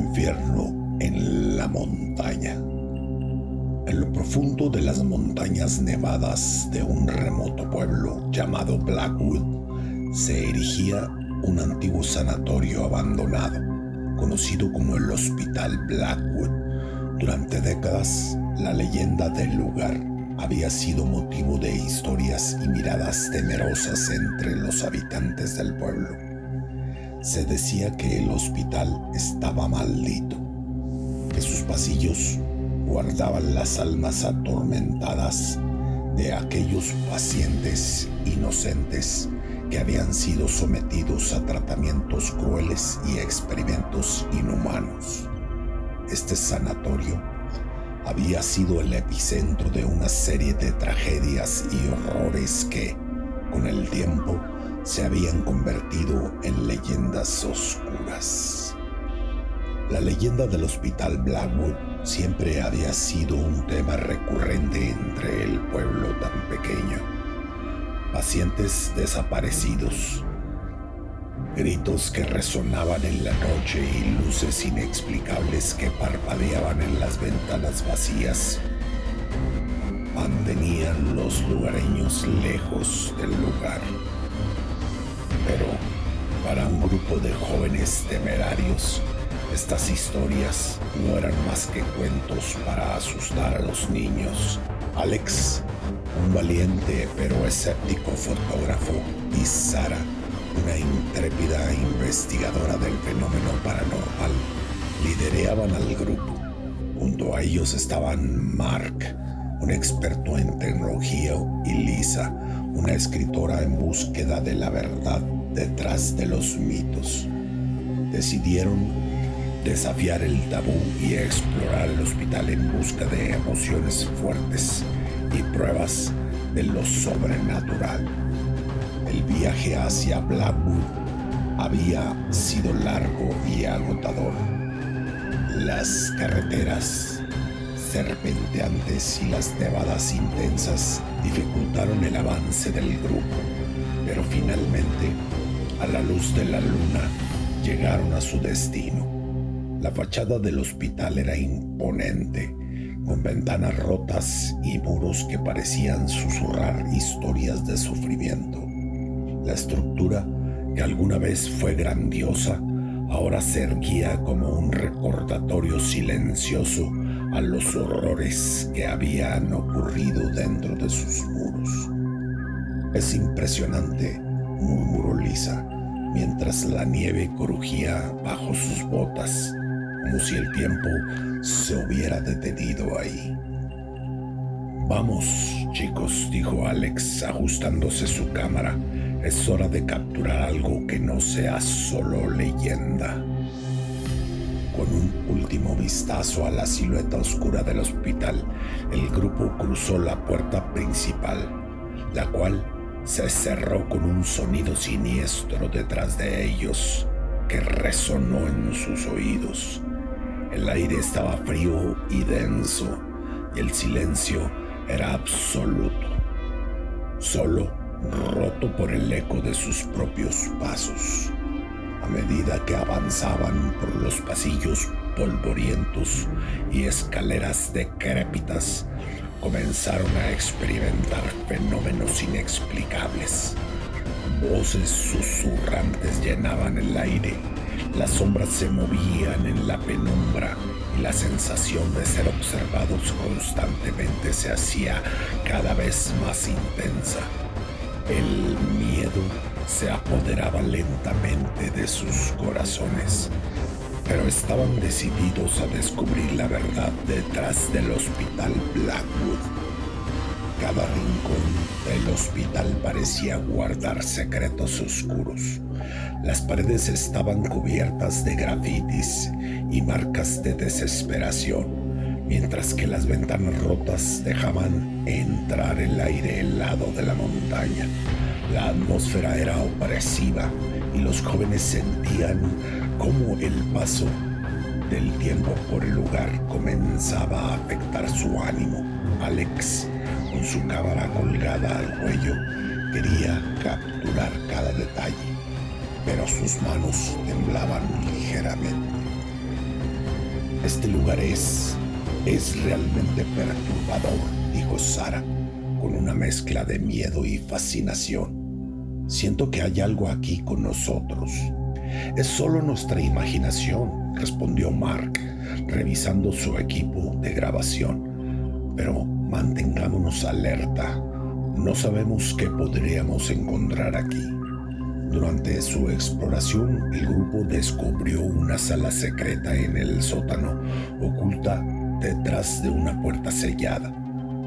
infierno en la montaña. En lo profundo de las montañas nevadas de un remoto pueblo llamado Blackwood se erigía un antiguo sanatorio abandonado, conocido como el Hospital Blackwood. Durante décadas, la leyenda del lugar había sido motivo de historias y miradas temerosas entre los habitantes del pueblo. Se decía que el hospital estaba maldito, que sus pasillos guardaban las almas atormentadas de aquellos pacientes inocentes que habían sido sometidos a tratamientos crueles y experimentos inhumanos. Este sanatorio había sido el epicentro de una serie de tragedias y horrores que, con el tiempo, se habían convertido en leyendas oscuras. La leyenda del Hospital Blackwood siempre había sido un tema recurrente entre el pueblo tan pequeño. Pacientes desaparecidos, gritos que resonaban en la noche y luces inexplicables que parpadeaban en las ventanas vacías mantenían los lugareños lejos del lugar. Pero para un grupo de jóvenes temerarios, estas historias no eran más que cuentos para asustar a los niños. Alex, un valiente pero escéptico fotógrafo, y Sara, una intrépida investigadora del fenómeno paranormal, lideraban al grupo. Junto a ellos estaban Mark, un experto en tecnología, y Lisa, una escritora en búsqueda de la verdad detrás de los mitos. Decidieron desafiar el tabú y explorar el hospital en busca de emociones fuertes y pruebas de lo sobrenatural. El viaje hacia Blackwood había sido largo y agotador. Las carreteras serpenteantes y las nevadas intensas dificultaron el avance del grupo, pero finalmente, a la luz de la luna, llegaron a su destino. La fachada del hospital era imponente, con ventanas rotas y muros que parecían susurrar historias de sufrimiento. La estructura, que alguna vez fue grandiosa, ahora se erguía como un recordatorio silencioso a los horrores que habían ocurrido dentro de sus muros. «Es impresionante», murmuró Lisa, mientras la nieve crujía bajo sus botas, como si el tiempo se hubiera detenido ahí. «Vamos, chicos», dijo Alex, ajustándose su cámara. «Es hora de capturar algo que no sea solo leyenda». Con un último vistazo a la silueta oscura del hospital, el grupo cruzó la puerta principal, la cual se cerró con un sonido siniestro detrás de ellos que resonó en sus oídos. El aire estaba frío y denso, y el silencio era absoluto, solo roto por el eco de sus propios pasos. A medida que avanzaban por los pasillos polvorientos y escaleras decrépitas, comenzaron a experimentar fenómenos inexplicables. Voces susurrantes llenaban el aire, las sombras se movían en la penumbra y la sensación de ser observados constantemente se hacía cada vez más intensa. El miedo se apoderaba lentamente de sus corazones, pero estaban decididos a descubrir la verdad detrás del Hospital Blackwood. Cada rincón del hospital parecía guardar secretos oscuros. Las paredes estaban cubiertas de grafitis y marcas de desesperación, mientras que las ventanas rotas dejaban entrar el aire helado de la montaña. La atmósfera era opresiva y los jóvenes sentían cómo el paso del tiempo por el lugar comenzaba a afectar su ánimo. Alex, con su cámara colgada al cuello, quería capturar cada detalle, pero sus manos temblaban ligeramente. Este lugar es realmente perturbador, dijo Sara, con una mezcla de miedo y fascinación. Siento que hay algo aquí con nosotros. Es solo nuestra imaginación, respondió Mark, revisando su equipo de grabación. Pero mantengámonos alerta. No sabemos qué podríamos encontrar aquí. Durante su exploración, el grupo descubrió una sala secreta en el sótano, oculta detrás de una puerta sellada.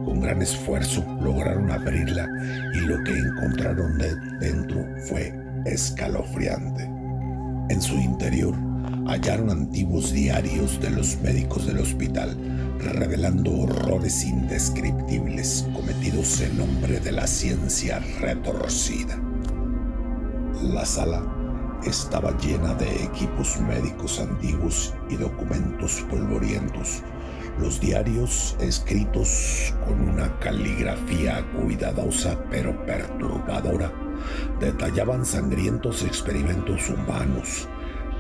Con gran esfuerzo lograron abrirla y lo que encontraron dentro fue escalofriante. En su interior hallaron antiguos diarios de los médicos del hospital, revelando horrores indescriptibles cometidos en nombre de la ciencia retorcida. La sala estaba llena de equipos médicos antiguos y documentos polvorientos. Los diarios, escritos con una caligrafía cuidadosa pero perturbadora, detallaban sangrientos experimentos humanos,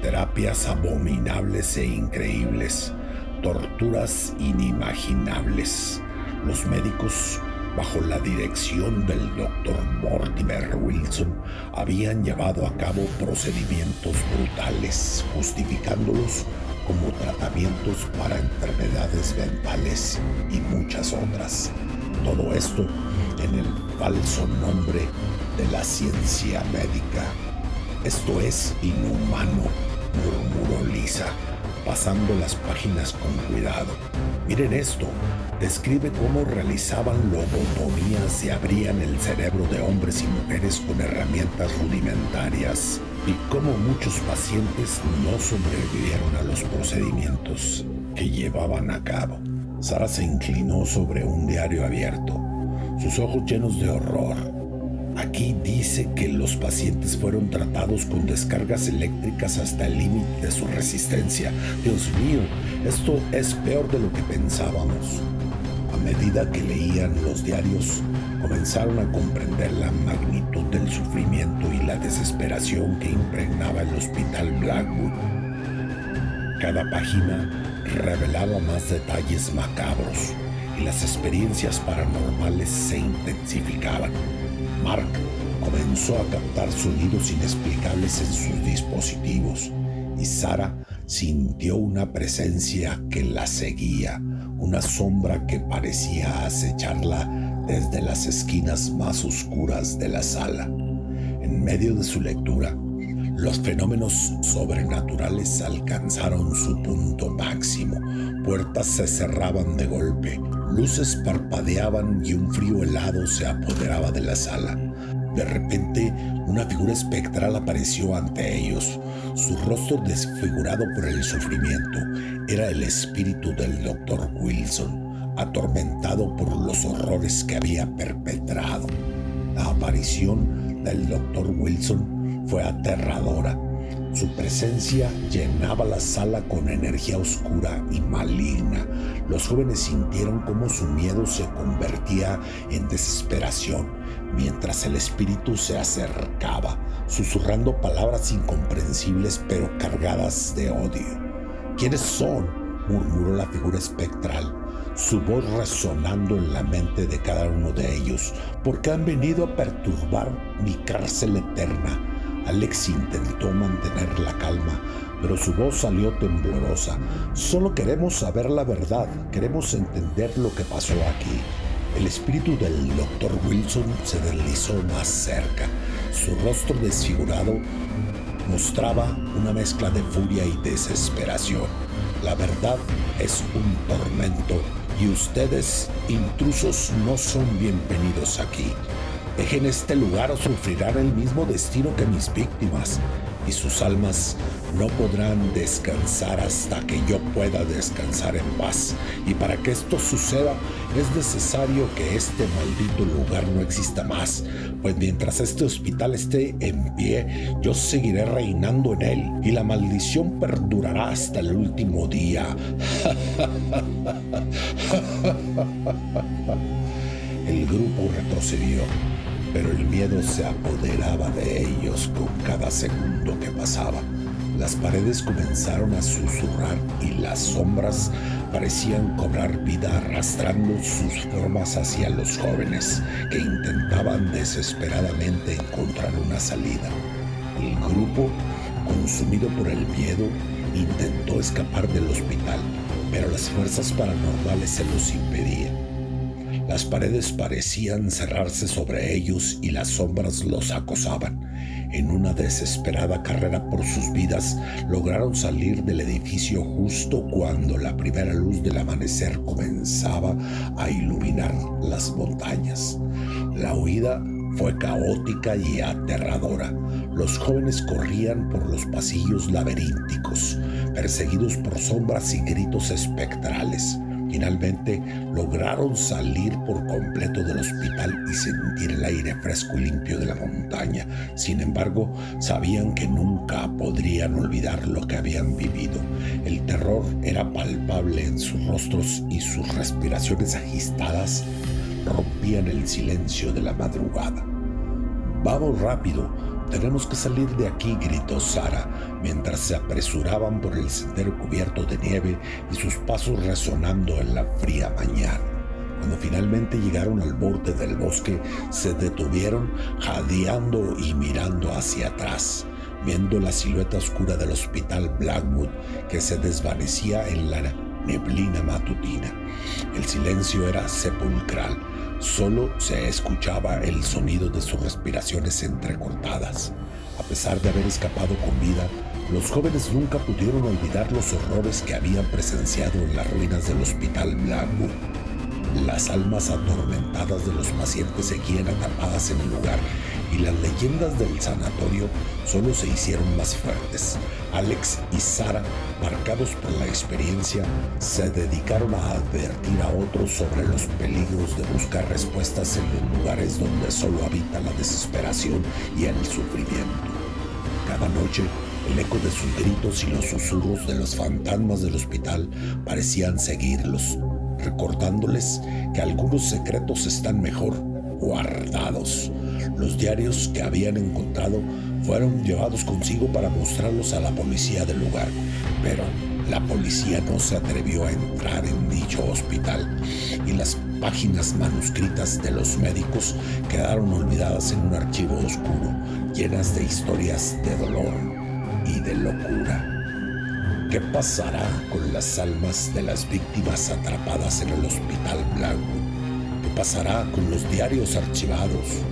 terapias abominables e increíbles, torturas inimaginables. Los médicos, bajo la dirección del Dr. Mortimer Wilson, habían llevado a cabo procedimientos brutales, justificándolos como tratamientos para enfermedades mentales y muchas otras. Todo esto en el falso nombre de la ciencia médica. Esto es inhumano, murmuró Lisa, pasando las páginas con cuidado. Miren esto. Describe cómo realizaban lobotomías y abrían el cerebro de hombres y mujeres con herramientas rudimentarias, y cómo muchos pacientes no sobrevivieron a los procedimientos que llevaban a cabo. Sara se inclinó sobre un diario abierto, sus ojos llenos de horror. Aquí dice que los pacientes fueron tratados con descargas eléctricas hasta el límite de su resistencia. Dios mío, esto es peor de lo que pensábamos. A medida que leían los diarios, comenzaron a comprender la magnitud del sufrimiento y la desesperación que impregnaba el Hospital Blackwood. Cada página revelaba más detalles macabros y las experiencias paranormales se intensificaban. Mark comenzó a captar sonidos inexplicables en sus dispositivos y Sara sintió una presencia que la seguía, una sombra que parecía acecharla desde las esquinas más oscuras de la sala. En medio de su lectura, los fenómenos sobrenaturales alcanzaron su punto máximo. Puertas se cerraban de golpe, luces parpadeaban y un frío helado se apoderaba de la sala. De repente, una figura espectral apareció ante ellos. Su rostro desfigurado por el sufrimiento era el espíritu del Dr. Wilson, atormentado por los horrores que había perpetrado. La aparición del Dr. Wilson fue aterradora. Su presencia llenaba la sala con energía oscura y maligna. Los jóvenes sintieron cómo su miedo se convertía en desesperación, mientras el espíritu se acercaba, susurrando palabras incomprensibles pero cargadas de odio. ¿Quiénes son?, murmuró la figura espectral, su voz resonando en la mente de cada uno de ellos. ¿Por qué han venido a perturbar mi cárcel eterna? Alex intentó mantener la calma, pero su voz salió temblorosa. Solo queremos saber la verdad, queremos entender lo que pasó aquí. El espíritu del Dr. Wilson se deslizó más cerca. Su rostro desfigurado mostraba una mezcla de furia y desesperación. La verdad es un tormento y ustedes, intrusos, no son bienvenidos aquí. Dejen este lugar o sufrirán el mismo destino que mis víctimas, y sus almas no podrán descansar hasta que yo pueda descansar en paz. Y para que esto suceda, es necesario que este maldito lugar no exista más, pues mientras este hospital esté en pie, yo seguiré reinando en él, y la maldición perdurará hasta el último día. El grupo retrocedió, pero el miedo se apoderaba de ellos con cada segundo que pasaba. Las paredes comenzaron a susurrar y las sombras parecían cobrar vida arrastrando sus formas hacia los jóvenes que intentaban desesperadamente encontrar una salida. El grupo, consumido por el miedo, intentó escapar del hospital, pero las fuerzas paranormales se los impedían. Las paredes parecían cerrarse sobre ellos y las sombras los acosaban. En una desesperada carrera por sus vidas, lograron salir del edificio justo cuando la primera luz del amanecer comenzaba a iluminar las montañas. La huida fue caótica y aterradora. Los jóvenes corrían por los pasillos laberínticos, perseguidos por sombras y gritos espectrales. Finalmente lograron salir por completo del hospital y sentir el aire fresco y limpio de la montaña. Sin embargo, sabían que nunca podrían olvidar lo que habían vivido. El terror era palpable en sus rostros y sus respiraciones agitadas rompían el silencio de la madrugada. «Vamos rápido, tenemos que salir de aquí», gritó Sara, mientras se apresuraban por el sendero cubierto de nieve y sus pasos resonando en la fría mañana. Cuando finalmente llegaron al borde del bosque, se detuvieron jadeando y mirando hacia atrás, viendo la silueta oscura del hospital Blackwood que se desvanecía en la neblina matutina. El silencio era sepulcral. Solo se escuchaba el sonido de sus respiraciones entrecortadas. A pesar de haber escapado con vida, los jóvenes nunca pudieron olvidar los horrores que habían presenciado en las ruinas del hospital Blackwood. Las almas atormentadas de los pacientes seguían atrapadas en el lugar y las leyendas del sanatorio solo se hicieron más fuertes. Alex y Sara, marcados por la experiencia, se dedicaron a advertir a otros sobre los peligros de buscar respuestas en los lugares donde solo habita la desesperación y el sufrimiento. Cada noche, el eco de sus gritos y los susurros de los fantasmas del hospital parecían seguirlos, recordándoles que algunos secretos están mejor guardados. Los diarios que habían encontrado fueron llevados consigo para mostrarlos a la policía del lugar, pero la policía no se atrevió a entrar en dicho hospital y las páginas manuscritas de los médicos quedaron olvidadas en un archivo oscuro, llenas de historias de dolor y de locura. ¿Qué pasará con las almas de las víctimas atrapadas en el hospital Blackwood? ¿Qué pasará con los diarios archivados?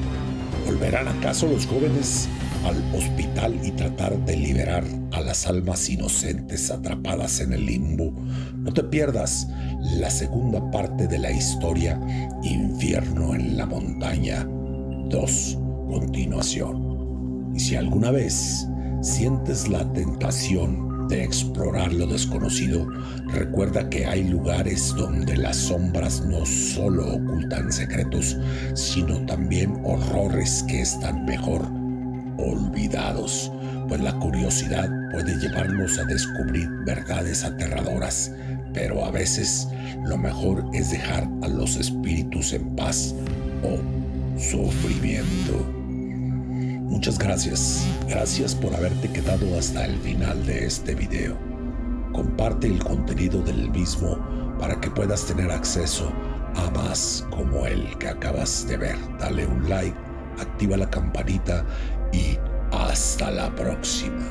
¿Volverán acaso los jóvenes al hospital y tratar de liberar a las almas inocentes atrapadas en el limbo? No te pierdas la segunda parte de la historia Infierno en la Montaña 2, continuación. Y si alguna vez sientes la tentación de explorar lo desconocido, recuerda que hay lugares donde las sombras no solo ocultan secretos, sino también horrores que están mejor olvidados, pues la curiosidad puede llevarnos a descubrir verdades aterradoras, pero a veces lo mejor es dejar a los espíritus en paz o sufrimiento. Muchas gracias por haberte quedado hasta el final de este video. Comparte el contenido del mismo para que puedas tener acceso a más como el que acabas de ver. Dale un like, activa la campanita y hasta la próxima.